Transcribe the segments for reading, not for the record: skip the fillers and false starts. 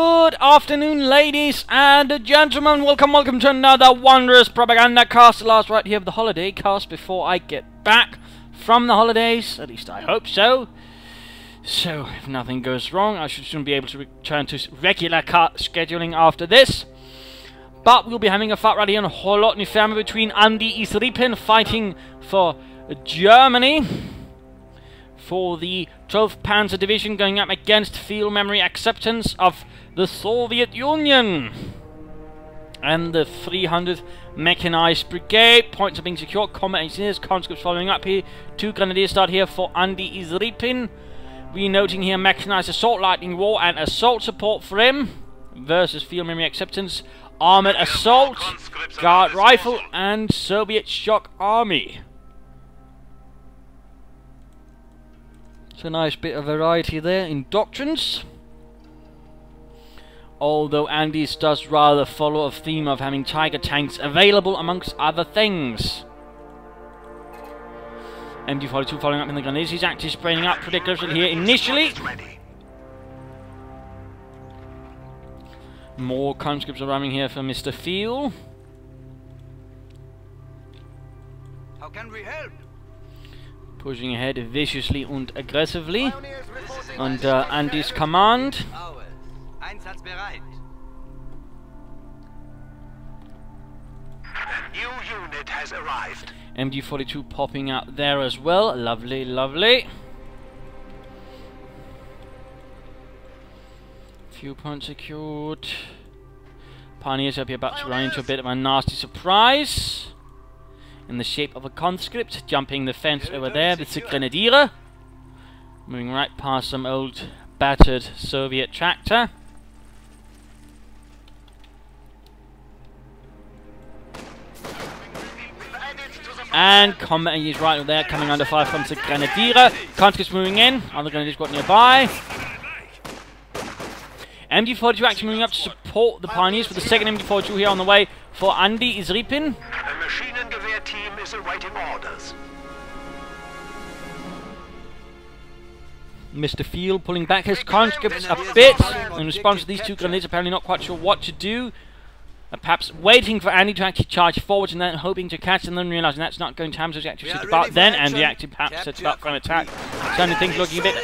Good afternoon, ladies and gentlemen. Welcome to another wondrous Propagandacast. The last right here of the holiday cast before I get back from the holidays. At least I hope so. So, if nothing goes wrong, I should soon be able to return to regular scheduling after this. But we'll be having a fight right here in Holotny family between Andyisrippin fighting for Germany. For the 12th Panzer Division going up against field memory acceptance of the Soviet Union. And the 300th Mechanized Brigade. Points are being secured. Combat engineers, conscripts following up here. 2 grenadiers start here for Andyisrippin. We're noting here mechanized assault lightning war and assault support for him. Versus field memory acceptance, armored assault, guard rifle, and Soviet shock army. So a nice bit of variety there in doctrines. Although Andy's does rather follow a theme of having Tiger tanks available amongst other things. MD42 following up in the grenades. He's actually spraying up predictably here initially. More conscripts arriving here for Mr. Field. How can we help? Pushing ahead viciously and aggressively under Andy's command. Einsatzbereit. A new unit has arrived. MD42 popping out there as well. Lovely, lovely. Few points secured. Pioneers up here about to run into a bit of a nasty surprise. In the shape of a conscript, jumping the fence over there. That's a grenadier. Moving right past some old battered Soviet tractor. And combat engineers right over there, coming under fire from the grenadier. Conscripts moving in. Other grenadiers got nearby. MD42 actually moving up to support the pioneers with the second MD42 here on the way for Andyisrippin. A Maschinengewehr team is awaiting orders. Mr. Field pulling back his conscripts a bit in response to these 2 grenades, apparently not quite sure what to do. Perhaps waiting for Andy to actually charge forwards and then hoping to catch and then realising that's not going to happen, so he actually sits about then. Andy actually perhaps sets about for an attack. Certainly things looking a bit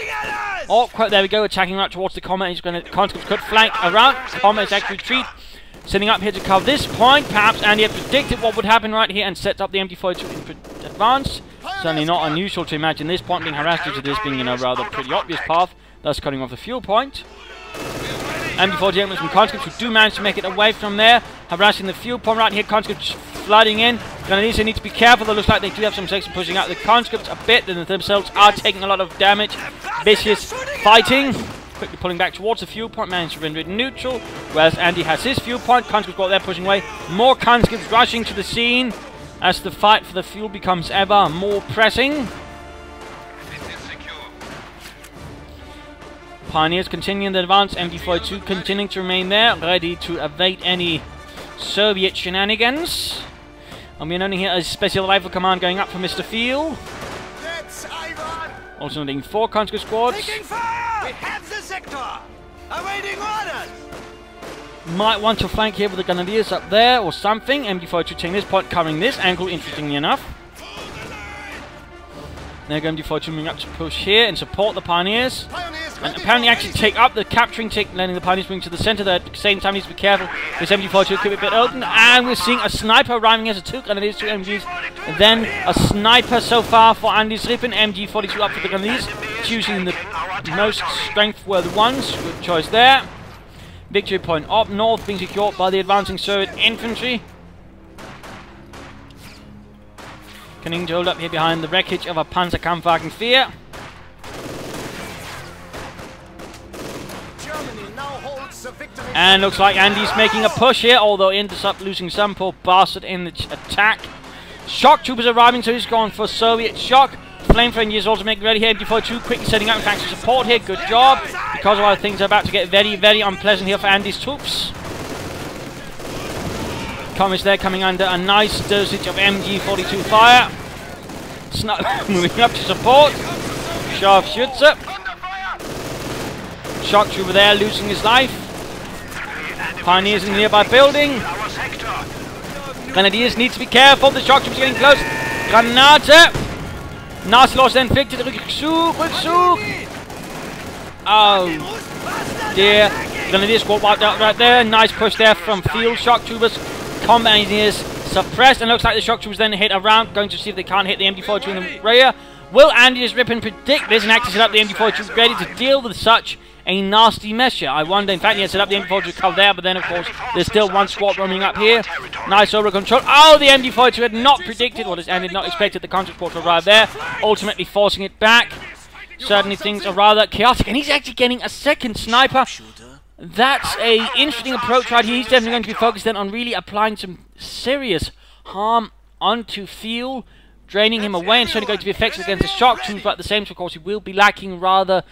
awkward. There we go, attacking right towards the combat. He's going to conscripts could flank around. Combat is actually retreat. Setting up here to cover this point. Perhaps Andy had predicted what would happen right here and sets up the MD42 in advance. Certainly not unusual to imagine this point being harassed due to this being in a rather pretty obvious path, thus cutting off the fuel point. MD48 with some conscripts who do manage to make it away from there, harassing the fuel point right here. Conscripts flooding in. Grenadiers need to be careful. It looks like they do have some success in pushing out the conscripts a bit, and themselves are taking a lot of damage. Vicious fighting. Quickly pulling back towards the fuel point, managed to render it neutral. Whereas Andy has his fuel point. Conscripts got there pushing away. More conscripts rushing to the scene as the fight for the fuel becomes ever more pressing. Pioneers continuing the advance, MD42 continuing to remain there, ready to evade any Soviet shenanigans. And we're noting here a special rifle command going up for Mr. Field. Also noting 4 conscript squads. Taking fire! We have the sector! Awaiting orders! Might want to flank here with the grenadiers up there or something. MD42 taking this point, covering this angle, interestingly enough. There go MD42 moving up to push here and support the pioneers. And apparently actually take up the capturing tick, letting the pioneers moving to the centre there. At the same time, needs to be careful. This MD42 could be a bit open. And we're seeing a sniper arriving as a 2 grenadiers, 2 MGs. And then a sniper so far for Andyisrippin. MG42 up for the grenadiers, choosing the most strength-worthy ones. Good choice there. Victory point up north being secured by the advancing Soviet infantry. Continuing to hold up here behind the wreckage of a Panzerkampfwagen 4. And looks like Andy's making a push here, although ends up losing some poor bastard in the attack. Shock troopers arriving, so he's gone for Soviet shock. Flamethrower is also making ready here. MD42 quickly setting up thanks to support here. Good job. Because of other things are about to get very, very unpleasant here for Andy's troops. Comets there coming under a nice dosage of MG42 fire. Moving up to support. Scharfschütze. Shock trooper there losing his life. Pioneers in the nearby building. Our sector. Grenadiers need to be careful. The shock troops are getting close. Granate. Nasty loss then inflicted. Rückzug. Oh dear. Grenadier squad wiped out right there. Nice push there from field shock troopers. Combat engineers suppressed. And looks like the shock troopers then hit around. Going to see if they can't hit the MD-42 in the rear. Will Andyisrippin predict this and actually set up the MD-42 ready to deal with such a nasty measure? I wonder. In fact, he had set up the MD-42 cover there, but then of course there's still one squad roaming up here. Nice over control. Oh, the MD-42 had not predicted, and had not expected the counter squad to arrive there, ultimately forcing it back. Certainly things are rather chaotic, and he's actually getting a second sniper. That's a interesting approach right here. He's definitely going to be focused then on really applying some serious harm onto field, draining him away, and certainly going to be effective against the shock troops, but at the same time, of course, he will be lacking rather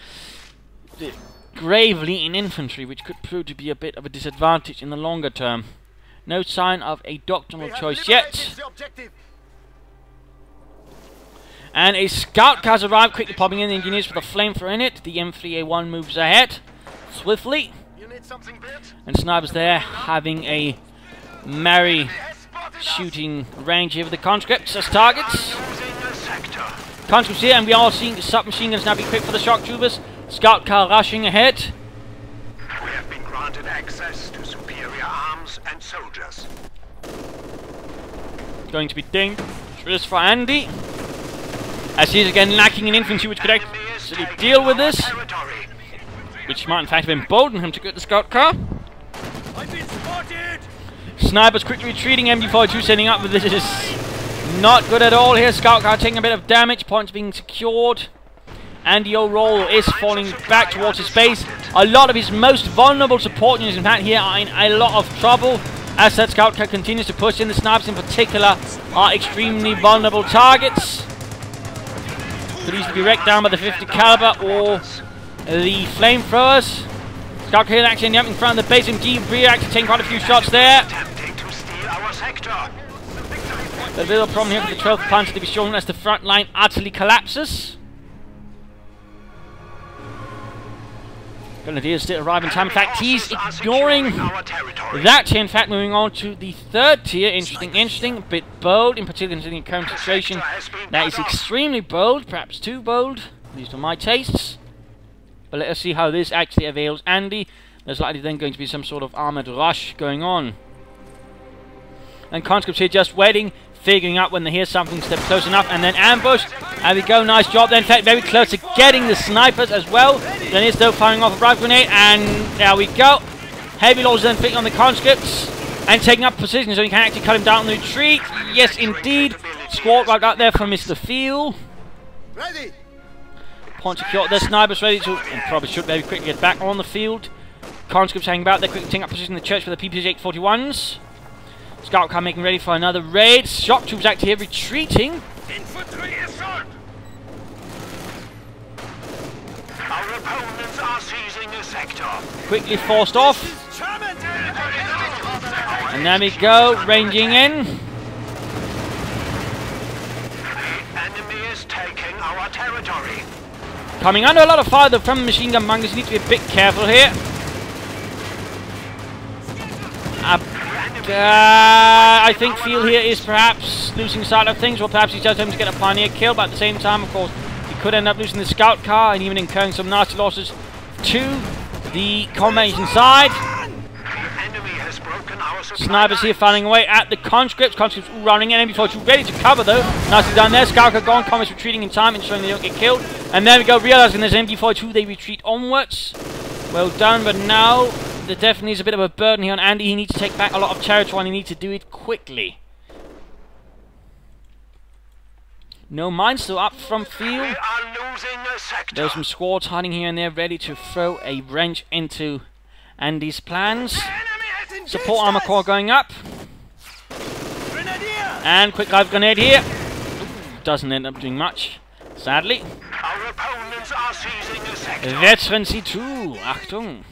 gravely in infantry, which could prove to be a bit of a disadvantage in the longer term. No sign of a doctrinal choice yet. And a scout car has arrived, quickly popping in the engineers with a flamethrower in it. The M3A1 moves ahead swiftly. And snipers there having a merry shooting range here with the conscripts as targets. Conscripts here, and we are seeing the submachine guns now be equipped for the shock troopers. Scout car rushing ahead. We have been granted access to superior arms and soldiers. Going to be dangerous for Andy, as he is again lacking in infantry, which could actually deal with this. Which might in fact have emboldened him to get the scout car. I've been spotted. Snipers quickly retreating, MD-42 setting up, but this is not good at all here. Scout car taking a bit of damage, points being secured. Andy O'Roll is falling back towards his base. A lot of his most vulnerable support units, in fact, here are in a lot of trouble. As that scout car continues to push in, the snipers in particular are extremely vulnerable targets. Could easily be wrecked down by the 50 caliber or the flamethrowers. Scout car actually up in front of the base. MG rear actually taking quite a few shots there. The little problem here for the 12th Panzer to be shown as the front line utterly collapses. Grenadiers still arrive in time. In fact, he's ignoring that tier. In fact, moving on to the third tier. Interesting, a bit bold, in particular considering the current situation. That is extremely bold, perhaps too bold, at least for my tastes. But let us see how this actually avails Andy. There's likely then going to be some sort of armoured rush going on. And conscripts here just waiting, figuring out when they hear something, step close enough, and then ambush. There we go, nice job there. In fact, very close to getting the snipers as well. Then he's still firing off a rifle grenade, and there we go. Heavy losses then fitting on the conscripts, and taking up position so he can actually cut him down in the retreat. Yes, indeed. Squad right out there from Mr. Field. Ready. Point secure. Their snipers ready to, and probably should very quickly get back on the field. Conscripts hanging about there, quickly taking up position in the church for the PPH-841s. Scout car making ready for another raid. Shock troops actually here retreating. Infantry assault. Our opponents are seizing a sector. Quickly forced off. And there we go, ranging in. The enemy is taking our territory. Coming under a lot of fire though from the machine gun bunkers. You need to be a bit careful here. I think Field here is perhaps losing sight of things, or perhaps he's just hoping to get a pioneer kill, but at the same time, of course, he could end up losing the scout car and even incurring some nasty losses to the combination side. Snipers here firing away at the conscripts. Conscripts all running in. MD-42 ready to cover though. Nicely done there. Scout car gone. Comets retreating in time, ensuring they don't get killed. And there we go. Realizing there's MD-42, they retreat onwards. Well done, but now there definitely is a bit of a burden here on Andy. He needs to take back a lot of territory and he needs to do it quickly. No mines still up from field. There's some squads hiding here and there, ready to throw a wrench into Andy's plans. Support armor core going up. And quick live grenade here. Doesn't end up doing much, sadly. Our opponents are seizing a sector. Veteran C2, Achtung.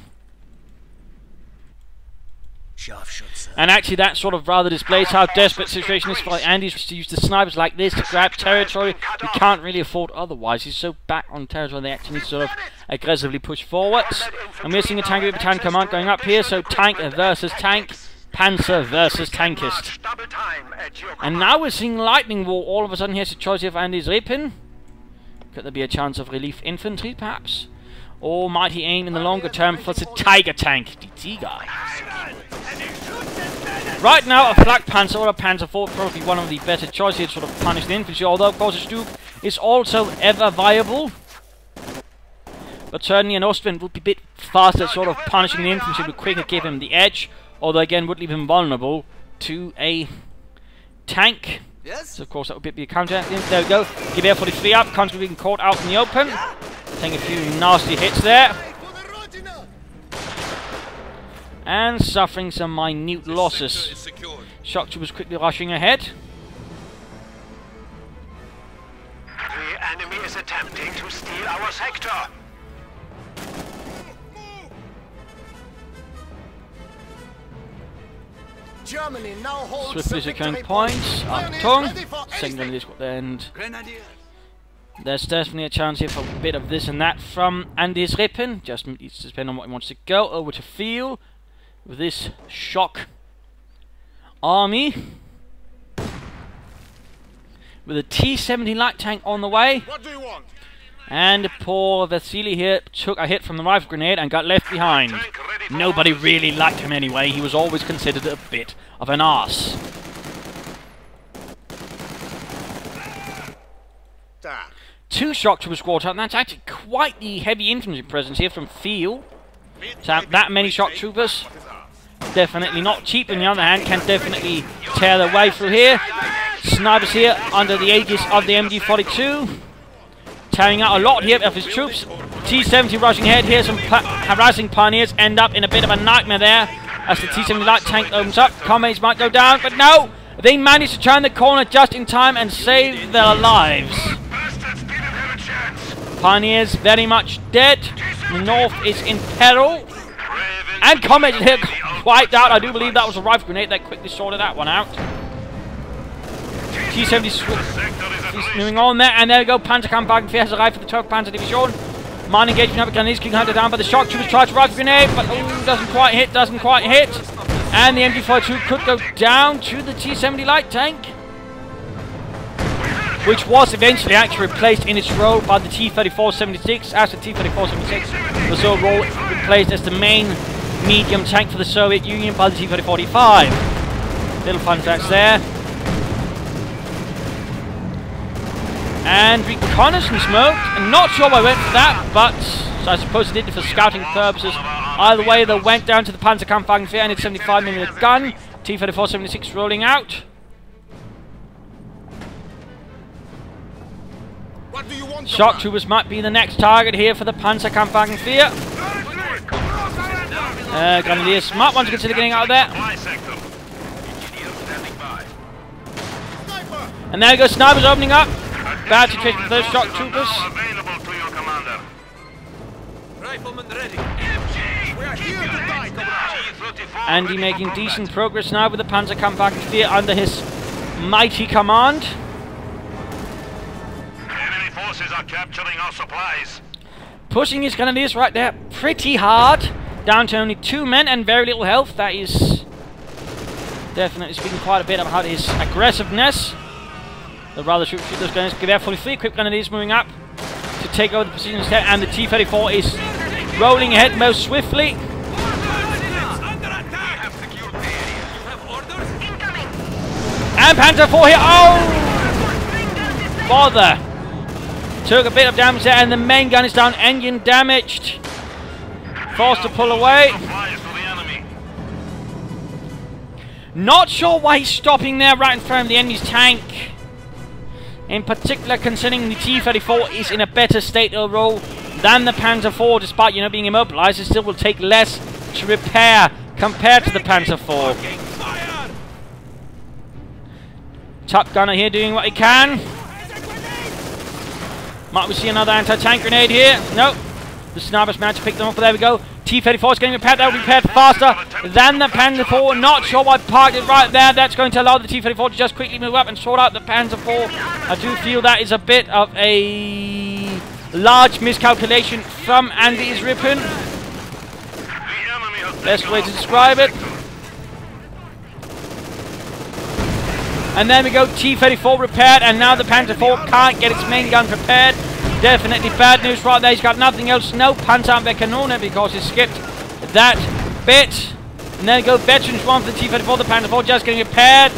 And actually that sort of rather displays how desperate the situation is for Andy's to use the snipers like this to grab territory. We can't really afford otherwise. He's so back on territory they actually need to sort of aggressively push forwards. And we're seeing a tank battalion command going up here, so tank versus tank, Panzer versus tankist. And now we're seeing lightning wall. All of a sudden here's a choice here for Andyisrippin. Could there be a chance of relief infantry perhaps? Or might he aim in the longer term for the Tiger tank, the Tiger? Right now, a Flak Panzer or a Panzer IV would probably be one of the better choices to sort of punish the infantry, although CoH2 is also ever viable. But certainly an Austrian would be a bit faster at sort of punishing the infantry, would quicker give him the edge, although again would leave him vulnerable to a tank. So of course that would be a counter. There we go. Give Air 43 up, constantly being caught out in the open. Taking a few nasty hits there. And suffering some minute losses. Shock troopers quickly rushing ahead. The enemy is attempting to steal our sector. Germany now holds Swiftly securing points. Achtung. Second is got the end. There's definitely a chance here for a bit of this and that from Andyisrippin. Just needs to depend on what he wants to go over to field with this shock army. With a T-70 light tank on the way. What do you want? And poor Vasily here took a hit from the rifle grenade and got left behind. Nobody really liked him anyway. He was always considered a bit of an arse. Two shock troopers squad out, and that's actually quite the heavy infantry presence here from field. To have that many shock troopers, definitely not cheap. On the other hand, can definitely tear their way through here. Snipers here under the aegis of the MG42, tearing out a lot here of his troops. T-70 rushing ahead here. Some harassing pioneers end up in a bit of a nightmare there as the T-70 light tank opens up. Comrades might go down, but no, they manage to turn the corner just in time and save their lives. Pioneers very much dead. The north is in peril. And comrades here wiped out. I do believe that was a rifle grenade that quickly sorted that one out. T-70 moving on there, and there we go. Panzerkampfwagen has arrived for the Turk Panzer Division. Mine engagement up against King Hunter down by the shock troopers. Tries to rifle grenade, but doesn't quite hit. And the MG42 could go down to the T-70 light tank, which was eventually actually replaced in its role by the T-34-76, as the T-34-76 was overall replaced as the main medium tank for the Soviet Union by the T-34-45. Little fun facts there. And reconnaissance mode, and not sure why I went for that, but so I suppose it did it for scouting purposes. Either way, they went down to the Panzerkampfwagen and its 75mm gun. T-34-76 rolling out. Shock troopers might be the next target here for the Panzerkampfwagen 4. Grenadiers might want to consider getting out of there. And there we go, snipers opening up. Bad situation for those shock troopers. Andy making decent progress now with the Panzerkampfwagen 4 under his mighty command. Enemy forces are capturing our supplies. Pushing his grenadiers right there pretty hard. Down to only 2 men and very little health. That is definitely speaking quite a bit about his aggressiveness. The rather shoot those grenadiers. Give Air 43 quick grenadiers moving up to take over the position instead. And the T-34 is rolling ahead most swiftly. And Panzer IV here. Oh! Bother. Took a bit of damage there, and the main gun is down. Engine damaged. Forced to pull away. Not sure why he's stopping there right in front of the enemy's tank. In particular, considering the T-34 is in a better state overall than the Panzer IV, despite, you know, being immobilized, it still will take less to repair compared to the Panzer IV. Top gunner here doing what he can. Might we see another anti-tank grenade here? Nope. The snipers managed to pick them up. There we go. T-34 is getting repaired. That will be repaired faster than the Panzer IV. Not sure why I parked it right there. That's going to allow the T-34 to just quickly move up and sort out the Panzer IV. I do feel that is a bit of a large miscalculation from Andyisrippin. Best way to describe it. And there we go, T-34 repaired, and now the Panzer IV can't get its main gun prepared. Definitely bad news right there. He's got nothing else, no Panzerabwehrkanone, because he skipped that bit. And there we go, Veterans 1 for the T-34, the Panzer IV just getting repaired.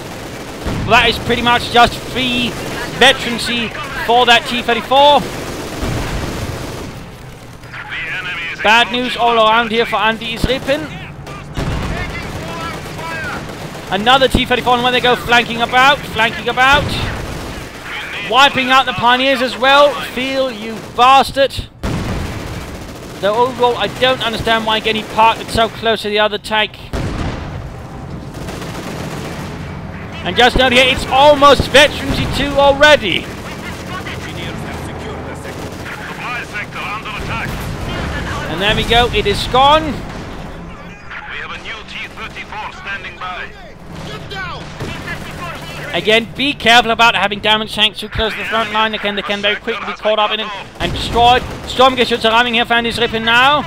Well, that is pretty much just free veterancy for that T-34. Bad news all around here for Andyisrippin. Another T-34, and when they go flanking about. Wiping out the Pioneers as well. Feel, you bastard. Though overall, I don't understand why again he parked it so close to the other tank. And just note here, it's almost Veterancy 2 already. And there we go, it is gone. We have a new T-34 standing by. Again, be careful about having damaged tanks too close to the front line. Again, they can very quickly be caught up in it and destroyed. Stormgeschütze arriving here for Andyisrippin now.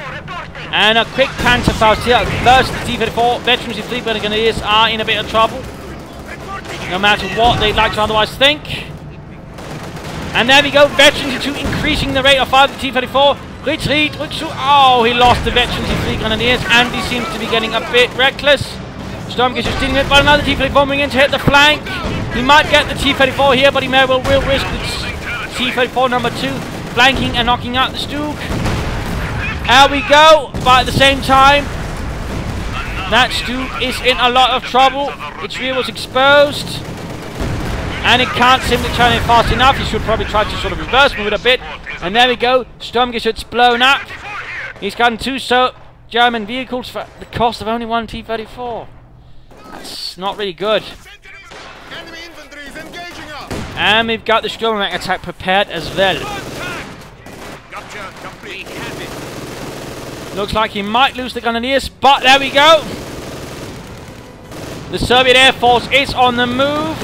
And a quick Panzerfaust here versus the T-34. Veterans of 3 Grenadiers are in a bit of trouble, no matter what they'd like to otherwise think. And there we go, Veterans of 2 increasing the rate of fire of the T-34. Retreat, Rückzug. Oh, he lost the Veterans of 3 Grenadiers. Andy seems to be getting a bit reckless. Stormgeschütze stealing it, but another T-34 moving in to hit the flank. He might get the T-34 here, but he may well will risk the T-34 number 2 flanking and knocking out the Stug. There we go, but at the same time, that Stug is in a lot of trouble. Its rear was exposed, and it can't simply turn it fast enough. He should probably try to sort of reverse move it a bit. And there we go, Stormgeschütze blown up. He's gotten 2 German vehicles for the cost of only 1 T-34. That's not really good. And we've got the Sturmwagen attack prepared as well. Looks like he might lose the Grenadiers, but there we go. The Soviet Air Force is on the move.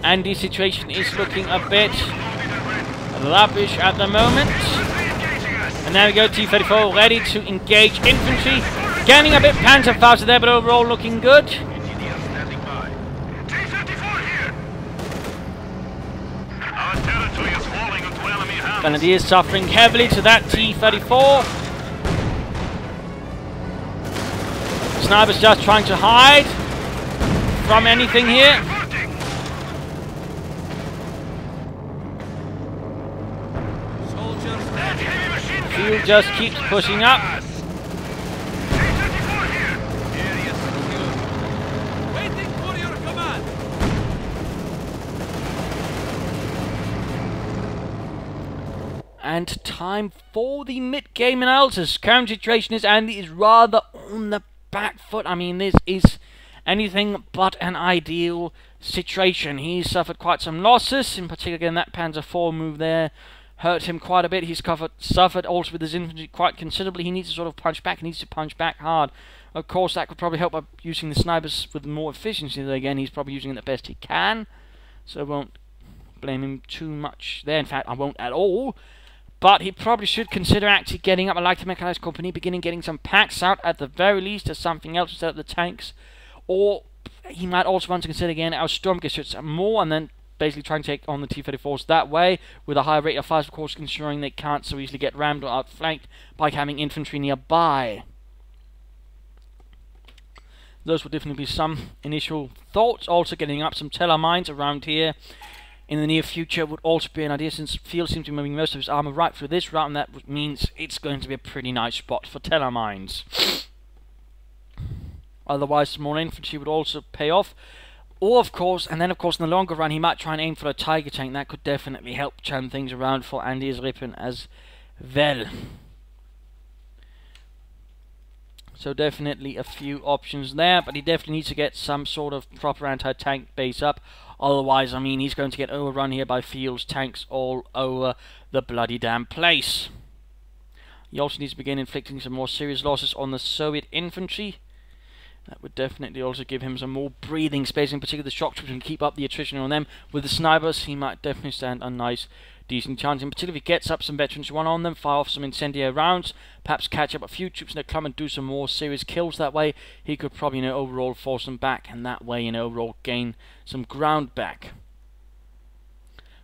And the situation is looking a bit rubbish at the moment. And there we go, T-34 ready to engage infantry. Getting a bit Panzerfaust there, but overall looking good. Grenadiers suffering heavily to that T-34. Snipers just trying to hide from anything here. Field just keeps pushing up. And time for the mid-game analysis. Current situation is Andy is rather on the back foot. I mean, this is anything but an ideal situation. He's suffered quite some losses, in particular again that Panzer IV move there hurt him quite a bit. He's suffered also with his infantry quite considerably. He needs to sort of punch back. He needs to punch back hard. Of course, that could probably help by using the snipers with more efficiency. Again, he's probably using it the best he can, so I won't blame him too much there. In fact, I won't at all. But he probably should consider actually getting up a light mechanized company, beginning getting some packs out at the very least as something else instead of the tanks. Or he might also want to consider again our Sturmgeschütze more, and then basically trying to take on the T-34s that way, with a high rate of fire, of course, ensuring they can't so easily get rammed or outflanked by having infantry nearby. Those would definitely be some initial thoughts. Also getting up some Teller mines around here in the near future would also be an idea, since Field seems to be moving most of his armor right through this route, and that means it's going to be a pretty nice spot for Teller mines. Otherwise, small infantry would also pay off. Or, of course, and then, of course, in the longer run, he might try and aim for a Tiger tank. That could definitely help turn things around for Andyisrippin as well. So definitely a few options there, but he definitely needs to get some sort of proper anti-tank base up. Otherwise, I mean, he's going to get overrun here by Field's tanks all over the bloody damn place. He also needs to begin inflicting some more serious losses on the Soviet infantry. That would definitely also give him some more breathing space, in particular the shock troops, and keep up the attrition on them. With the snipers, he might definitely stand a nice, decent chance. In particular, if he gets up some veterans one on them, fire off some incendiary rounds, perhaps catch up a few troops in the clump and do some more serious kills that way, he could probably, you know, overall force them back, and that way, you know, overall gain some ground back.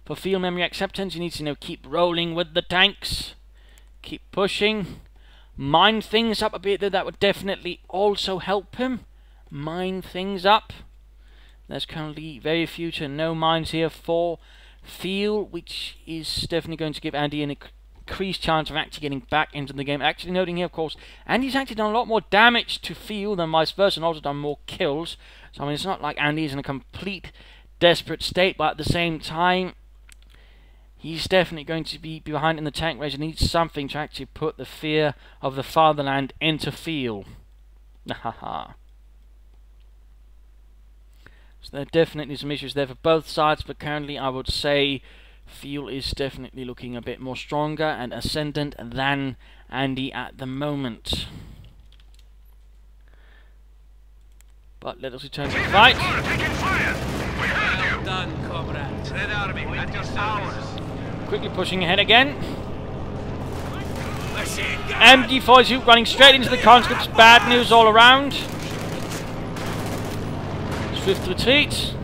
For field memory acceptance, he needs to, you know, keep rolling with the tanks, keep pushing. Mine things up a bit there, that would definitely also help him. Mine things up. There's currently very few to no mines here for Field, which is definitely going to give Andy an increased chance of actually getting back into the game. Actually noting here, of course, Andy's actually done a lot more damage to Field than vice versa, and also done more kills. So I mean, it's not like Andy's in a complete desperate state, but at the same time, he's definitely going to be behind in the tank race and needs something to actually put the fear of the fatherland into Field. Haha. So there are definitely some issues there for both sides, but currently I would say Field is definitely looking a bit more stronger and ascendant than Andy at the moment. But let us return to the fight. Well done, comrade. Red Army, at your hours. Quickly pushing ahead again. MD42 running straight into the conscripts. Bad news all around. Swift retreat.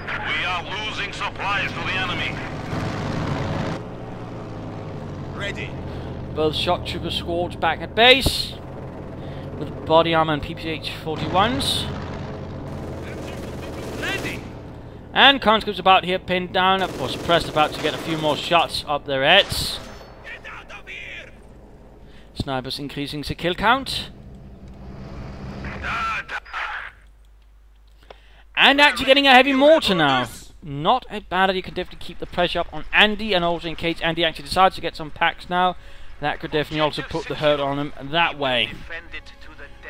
We are losing supplies to the enemy. Ready. Both shock trooper squads back at base with body armor and PPH-41s. Ready. And conscripts about here pinned down, of course suppressed, about to get a few more shots up their heads. Get out of here. Snipers increasing the kill count. And actually getting a heavy mortar now. Not a bad idea. You can definitely keep the pressure up on Andy, and also in case Andy actually decides to get some packs now, that could definitely also put the hurt on him that way.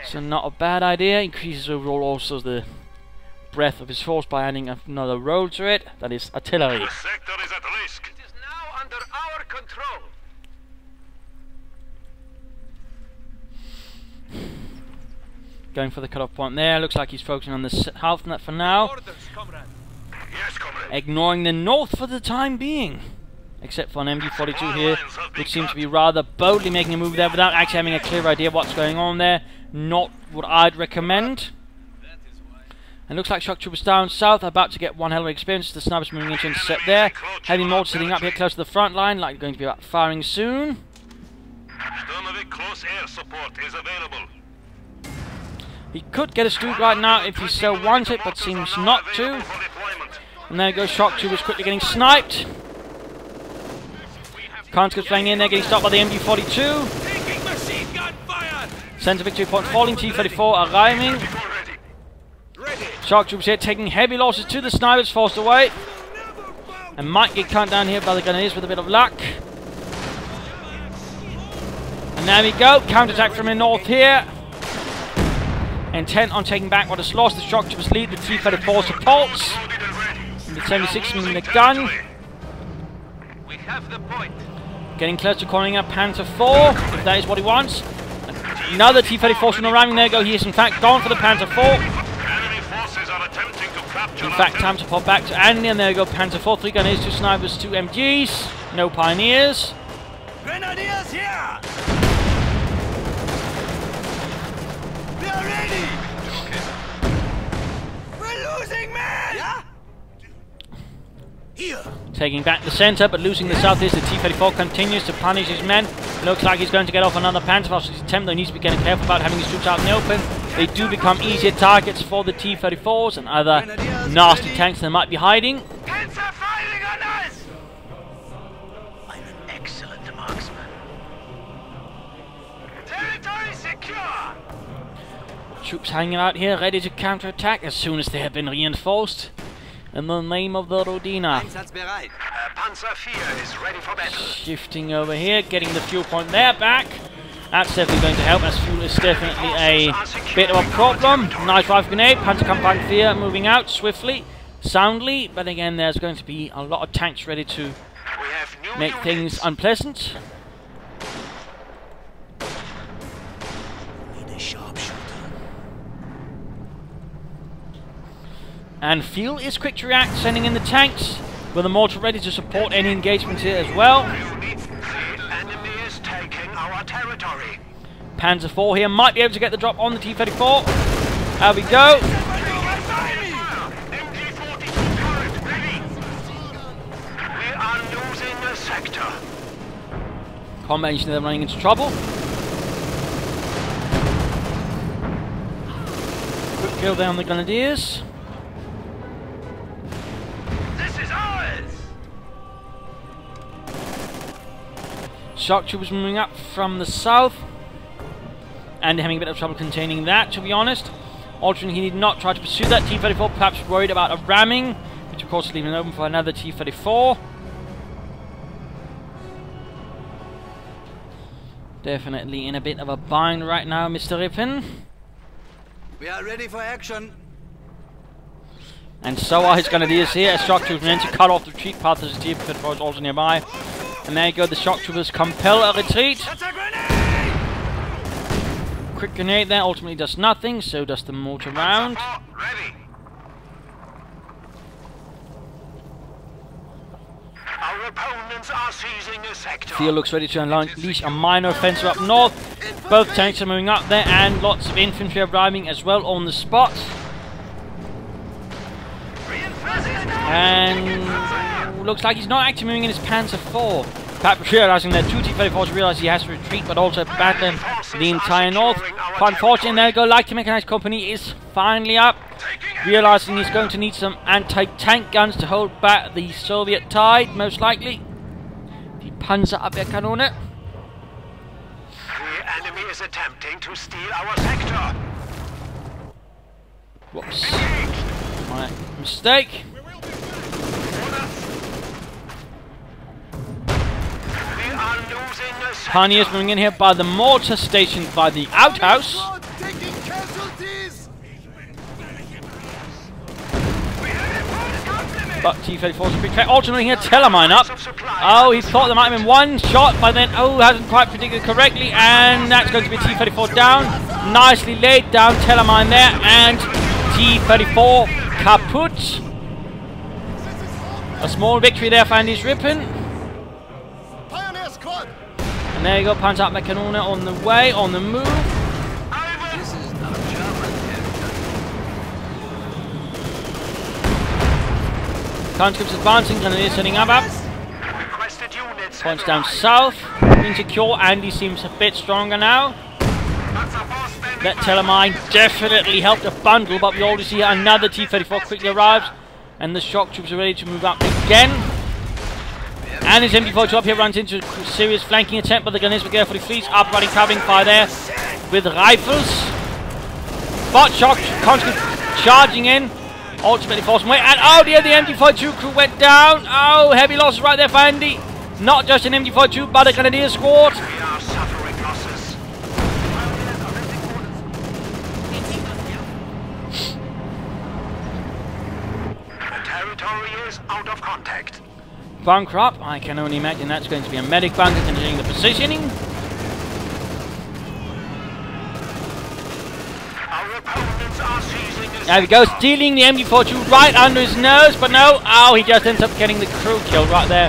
So not a bad idea. Increases overall also the breadth of his force by adding another role to it. That is artillery. The sector is at risk. It is now under our control. Going for the cut-off point there. Looks like he's focusing on the south net for now. Orders, comrade. Yes, comrade. Ignoring the north for the time being. Except for an MD42 here, which seems to be rather boldly making a move there without actually having a clear idea of what's going on there. Not what I'd recommend. And looks like shock troopers down south are about to get one hell of an experience. The snipers moving into intercept there. Heavy mortar sitting up here close to the front line, like going to be about firing soon. Sturmovik close air support is available. He could get a Stuke right now if he so wants it, but seems not to. And there goes shock troopers quickly getting sniped. Conscripts flying in there, getting stopped by the MD42. Taking machine gun fire. Centre victory point falling, T-34 arriving. Shock troops here taking heavy losses to the snipers, forced away. And might get cut down here by the Grenadiers with a bit of luck. And there we go, counterattack from the north here. Intent on taking back what is lost. The shock troopers lead, the T-34 supports. And the 76 meaning the gun. We have the point. Getting close to calling up Panther 4, if that is what he wants. Another T-34 from arriving there go. He is in fact gone for the Panther 4. Enemy forces are attempting to capture. In fact, time to pop back to Andy, and there go Panther 4, 3 Grenadiers, 2 snipers, 2 MGs. No Pioneers. Grenadiers here. We are ready. We're losing men. Yeah. Here. Taking back the centre, but losing the southeast. The T-34 continues to punish his men. Looks like he's going to get off another Panther Force attempt, though he needs to be getting careful about having his troops out in the open. They do become easier targets for the T-34s and other nasty tanks that might be hiding. Panzer firing on us. I'm an excellent marksman. Territory secure. Troops hanging out here, ready to counterattack as soon as they have been reinforced. In the name of the Rodina. Panzer 4 is ready for battle. Shifting over here, getting the fuel point there back. That's definitely going to help, as fuel is definitely a bit of a problem. Nice rifle grenade, Panzer Kampfgrenadier moving out swiftly, soundly, but again there's going to be a lot of tanks ready to make things unpleasant. And fuel is quick to react, sending in the tanks, with the mortar ready to support any engagement here as well. Panzer IV here might be able to get the drop on the T-34. There we go. We are losing the sector. Combat engineer running into trouble. Quick kill down the Grenadiers. This is ours! Shock troopers moving up from the south. And having a bit of trouble containing that, to be honest. Alternately, he did not try to pursue that T-34, perhaps worried about a ramming, which of course is leaving it open for another T-34. Definitely in a bit of a bind right now, Mr. Rippin. We are ready for action. And so are his Grenadiers here, as shock troopers meant to cut off the retreat path as the T-34 is also nearby. And there you go, the shock troopers compel a retreat. That's a grenade! Quick grenade there ultimately does nothing, so does the mortar round. Ready. Our opponents are seizing a sector. Field looks ready to unleash a minor offensive up north. Both tanks are moving up there, and lots of infantry arriving as well on the spot. And looks like he's not actually moving in his Panzer IV. Perhaps realizing that two T-34s realize he has to retreat, but also abandon the entire north. Quite unfortunately, there you go, Light Mechanized Company is finally up. Realizing he's going to need some anti-tank guns to hold back the Soviet tide, most likely. Die Panzerabwehrkanone. The enemy is attempting to steal our sector. Whoops. My mistake. Pioneers moving in here by the mortar stationed by the outhouse. But T-34's a quick track. Alternating here, Telemine up. Oh, he thought there might have been one shot, but then, oh, hasn't quite predicted correctly. And that's going to be T-34 down. Nicely laid down, Telemine there. And T-34 kaput. A small victory there for Andyisrippin. And there you go, Panzerabwehrkanone on the way, on the move. This is not German territory. Conscripts advancing, Grenadiers setting up. Requested units. Points down south. Insecure, Andy seems a bit stronger now. That Telemine definitely helped a bundle, but we already see another T-34 quickly arrives. And the shock troops are ready to move up again. And his MD-42 up here runs into a serious flanking attempt, but the Grenadiers were carefully flees up, running covering fire there with rifles. But shock conscript charging in, ultimately forcing away. And oh dear, the MD-42 crew went down. Oh, heavy losses right there for Andy. Not just an MD-42, but a Grenadier squad. We are suffering losses. The territory is out of contact. Bunker up. I can only imagine that's going to be a medic bunker considering the positioning. Our opponents are seizing a There we go, stealing the MD-42 right under his nose, but no. Oh, he just ends up getting the crew killed right there.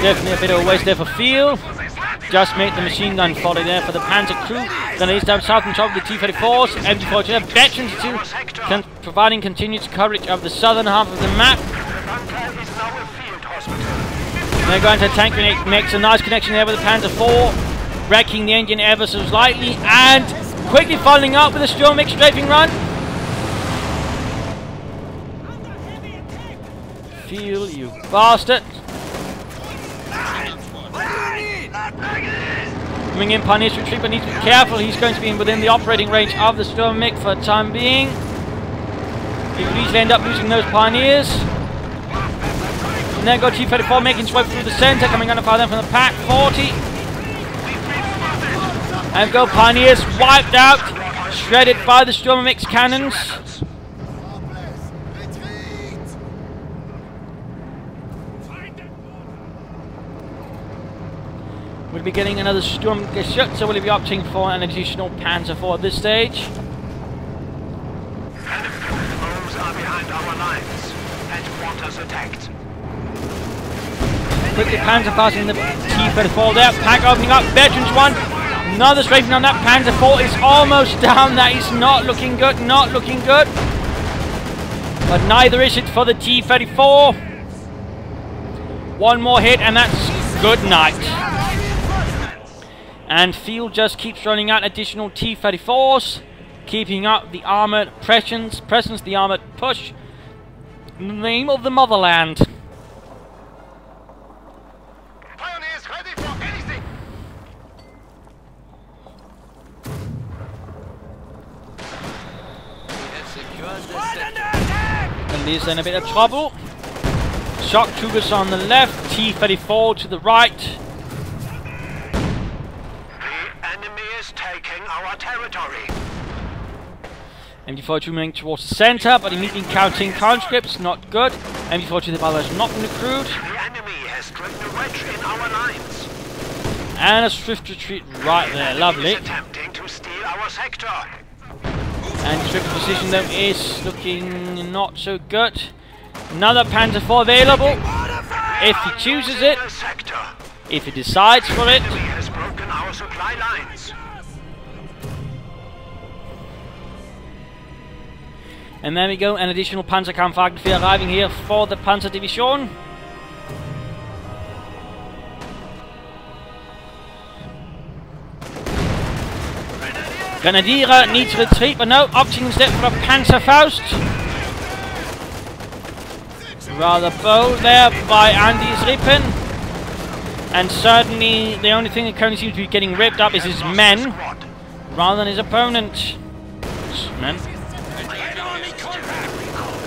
Definitely a bit of a waste there for field. Just made the machine gun volley there for the Panzer crew. Then he's down south on top of the T-34s. MD-42 veterans too, providing continued coverage of the southern half of the map. The bunker is now a field hospital. They're going to tank grenade, makes a nice connection there with the Panzer IV, wrecking the engine ever so slightly, and quickly following up with a Sturmwix strafing run. Feel you bastard. Coming in, Pioneers retreat, but needs to be careful. He's going to be within the operating range of the Sturmwix for the time being. He could easily end up losing those Pioneers. And there go T-34 making his way through the center, coming under fire then from the Pack 40. And go Pioneers, wiped out, shredded by the Sturm Mix cannons. We'll be getting another Sturmgeschütz, so we'll be opting for an additional Panzer IV at this stage. Enemy foes are behind our lines and want us attacked. Quickly Panzer passing the T-34 there. Pack opening up. Veterans 1. Another strafing on that. Panzer 4 is almost down. That is not looking good. Not looking good. But neither is it for the T-34. One more hit and that's good night. And field just keeps running out additional T-34s. Keeping up the armoured presence, the armoured push. In the name of the motherland. Pioneers ready for anything. And these in a bit of trouble. Shock troopers on the left, T-34 to the right. The enemy is taking our territory. MD-42 moving towards the centre, but immediately encountering conscripts, not good. MD-42 the battle has not been accrued. The enemy has driven a wedge in our lines. And a swift retreat right there, lovely. He's attempting to steal our sector. And the swift position though is looking not so good. Another Panzer IV available, if he chooses it, if he decides for it. The enemy has broken our supply lines. And there we go, an additional Panzerkampfwagen arriving here for the Panzer Division. Grenadier needs to retreat, but no, opting instead for a Panzerfaust. Rather bold there by Andyisrippin. And certainly the only thing that currently seems to be getting ripped up is his men, rather than his opponent. Men.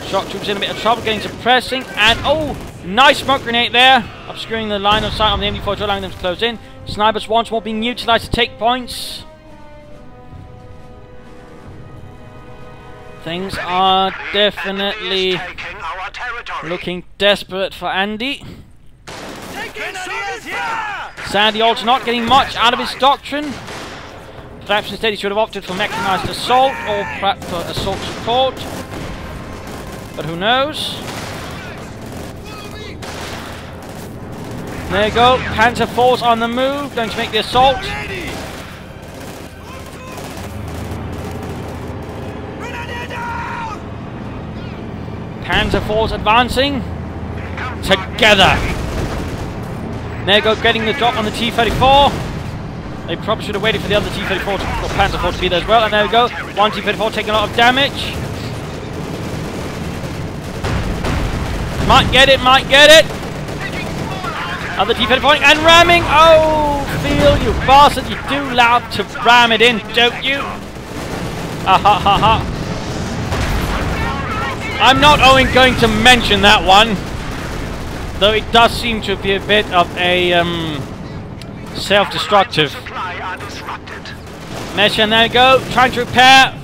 Shock troops in a bit of trouble, getting suppressing, and oh, nice smoke grenade there, obscuring the line of sight of the MD-42, allowing them to close in. Snipers once more being utilised to take points. Things are definitely looking desperate for Andy. Sandy also not getting much out of his doctrine. Perhaps instead he should have opted for mechanised assault or perhaps for assault support. But who knows? There you go, Panzer IV's on the move, going to make the assault. Panzer IV's advancing. Together. There you go, getting the drop on the T-34. They probably should have waited for the other T-34 or Panzer IV to be there as well. And there we go, one T-34 taking a lot of damage. Might get it, might get it. Other T-34 and ramming. Oh, field, you bastard. You do love to ram it in, don't you? Ha ha ha ha. I'm not going to mention that one. Though it does seem to be a bit of a self-destructive measure. And there we go, trying to repair.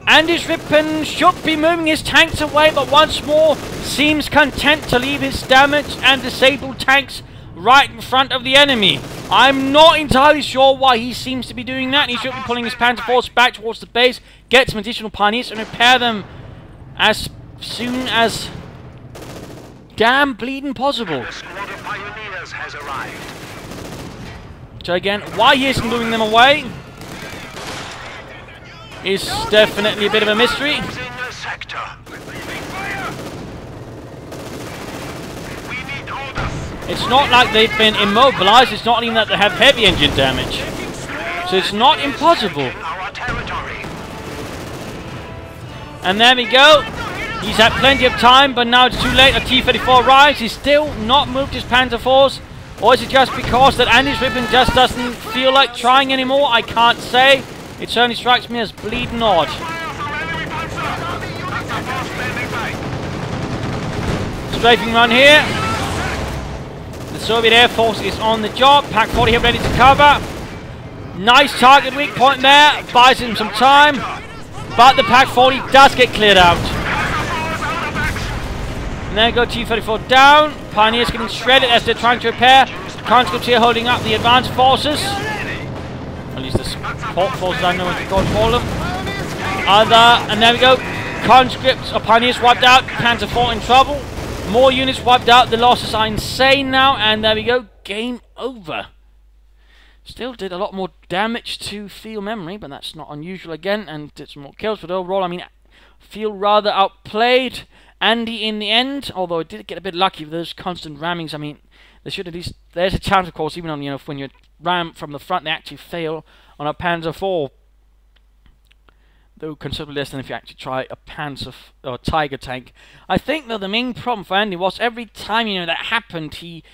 Andyisrippin should be moving his tanks away, but once more seems content to leave his damaged and disabled tanks right in front of the enemy. I'm not entirely sure why he seems to be doing that. He should be pulling his Panzer force back towards the base, get some additional pioneers and repair them as soon as damn bleeding possible. The squad of pioneers has arrived. So again, why he isn't moving them away is definitely a bit of a mystery. It's not like they've been immobilized, it's not even that they have heavy engine damage. So it's not impossible. And there we go. He's had plenty of time, but now it's too late. A T-34 arrives. He's still not moved his Panzer IVs. Or is it just because that Andyisrippin just doesn't feel like trying anymore? I can't say. It certainly strikes me as bleeding odd. Strafing run here. The Soviet Air Force is on the job. Pack 40 here ready to cover. Nice target weak point there, buys him some time, but the Pack 40 does get cleared out. And there go T-34 down, Pioneers getting shredded as they're trying to repair. Conscripts here holding up the advanced forces. At least the support forces, I know what to call them. And there we go, Conscripts or Pioneers wiped out, Panzer IV in trouble. More units wiped out, the losses are insane now, and there we go, game over. Still did a lot more damage to field memory, but that's not unusual again, and did some more kills, but overall, I mean, field rather outplayed Andy in the end, although it did get a bit lucky with those constant rammings. I mean, they should at least, there's a chance, of course, even on, you know, when you ram from the front, they actually fail on a Panzer IV. Though considerably less than if you actually try a Panzer or Tiger tank. I think though the main problem for Andy was every time, you know, that happened, he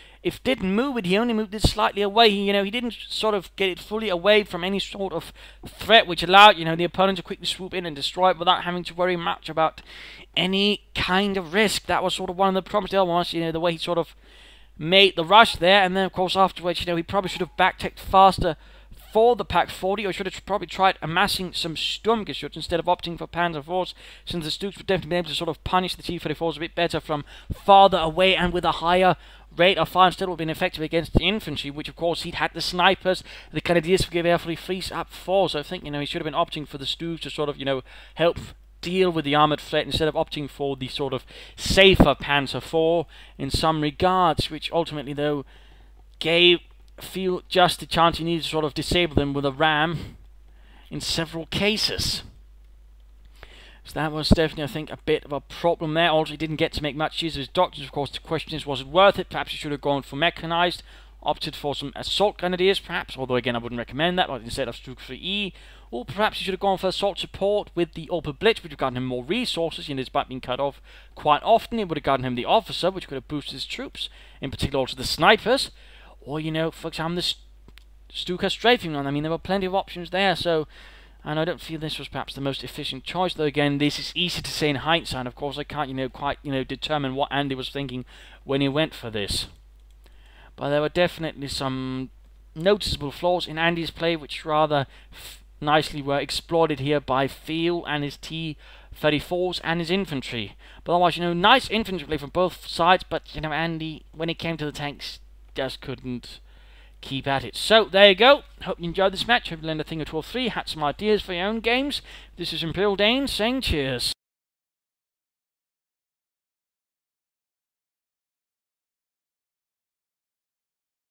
didn't move it, he only moved it slightly away. He didn't sort of get it fully away from any sort of threat, which allowed, you know, the opponent to quickly swoop in and destroy it without having to worry much about any kind of risk. That was sort of one of the problems there was, you know, the way he sort of made the rush there, and then of course afterwards, you know, he probably should have backtacked faster for the Pack 40, or should have probably tried amassing some Sturmgeschütz instead of opting for Panzer IVs, since the Stooks would definitely be able to sort of punish the T-34s a bit better from farther away and with a higher rate of fire. Instead would have been effective against the infantry, which of course he'd had the snipers, the Canadians to give airfully freeze up for. So I think, you know, he should have been opting for the Stooks to sort of, you know, help deal with the armoured threat instead of opting for the sort of safer Panzer IV in some regards, which ultimately though gave field just the chance he needed to sort of disable them with a ram in several cases. So that was definitely, I think, a bit of a problem there. Also, he didn't get to make much use of his doctrines. Of course, the question is, was it worth it? Perhaps he should have gone for mechanized, opted for some assault grenadiers, perhaps, although again, I wouldn't recommend that, but instead of Stuka 3E. Or perhaps he should have gone for assault support with the Opel Blitz, which would have gotten him more resources. You know, despite being cut off quite often, it would have gotten him the officer, which could have boosted his troops, in particular also the snipers. Or, you know, for example, the Stuka strafing run. I mean, there were plenty of options there, so... And I don't feel this was perhaps the most efficient choice, though again, this is easy to say in hindsight. Of course, I can't, you know, quite, you know, determine what Andy was thinking when he went for this. But there were definitely some noticeable flaws in Andy's play, which rather nicely were exploited here by Field and his T-34s and his infantry. But otherwise, you know, nice infantry play from both sides, but, you know, Andy, when it came to the tanks, just couldn't keep at it. So, there you go. Hope you enjoyed this match. Hope you learned a thing or two or three. Had some ideas for your own games. This is Imperial Dane saying cheers.